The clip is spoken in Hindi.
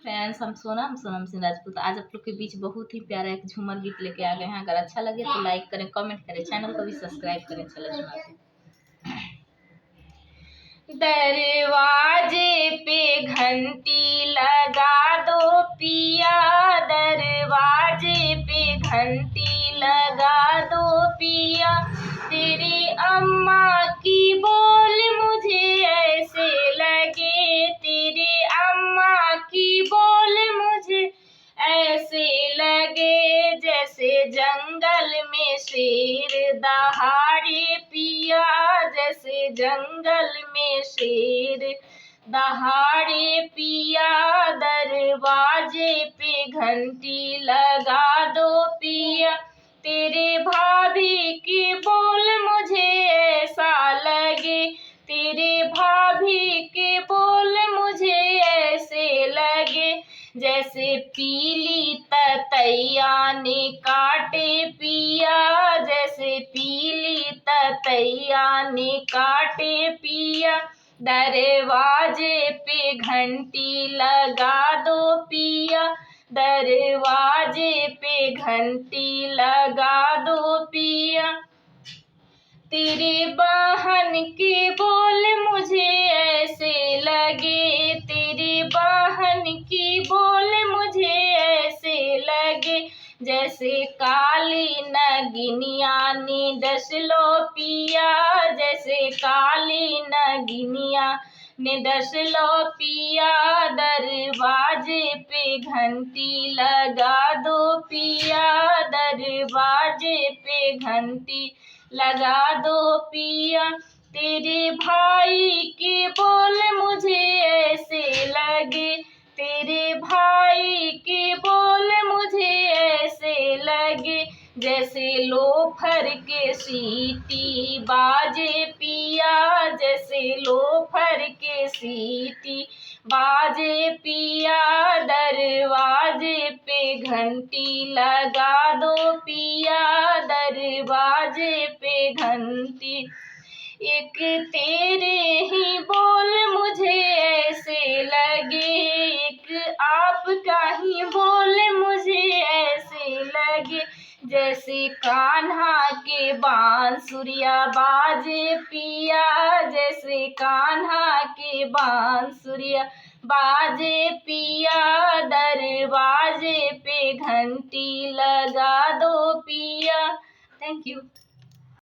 फ्रेंड्स, हम सोनम सिंह राजपूत आज आप लोग के बीच बहुत ही प्यारा एक झूमर गीत लेके आ गए हैं। अगर अच्छा लगे तो लाइक करें, कमेंट करें, चैनल को भी सब्सक्राइब करें। चलो सुनाते हैं। दरवाजे पे घंटी लगा दो पिया, दरवाजे पे घंटी लगा दो पिया। तेरी अम्मा की बोल मुझे ऐसे लगे, तेरे अम्मा की बोल मुझे ऐसे लगे जैसे जंगल में शेर दहाड़े पिया, जैसे जंगल में शेर दहाड़े पिया। दरवाजे पे घंटी लगा दो पिया, तेरे भाभी की बोल मुझे ऐसा लगे, तेरे भाभी की बोल मुझे ऐसे लगे जैसे पीली ततैया ने काटे पिया, जैसे पीली ततैया ने काटे पिया। दरवाजे पे घंटी लगा दो पिया, दरवाजे पे घंटी लगा दो पिया। तेरी बहन की बोल मुझे ऐसे लगे, तेरी बहन की बोल मुझे ऐसे लगे जैसे काली नगिनिया ने डस लो पिया, जैसे काली नगिनिया ने डस लो पिया। दरवाजे पे घंटी लगा दो पिया, दरवाजे पे घंटी लगा दो पिया। तेरे भाई की बोल मुझे ऐसे लगे, तेरे भाई की बोल मुझे ऐसे लगे जैसे लोफर के सीटी बाजे पिया, जैसे लोफर के सीटी बाजे पिया। दरवाजे पे घंटी लगा दो पिया, दरवाजे पे घंटी। एक तेरे ही बोल मुझे ऐसे लगे, एक आपका ही बोल मुझे ऐसे लगे जैसे कान्हा के बांसुरिया बाजे पिया, जैसे कान्हा के बांसुरिया बाजे पिया। दरवाजे पे घंटी लगा दो पिया। Thank you.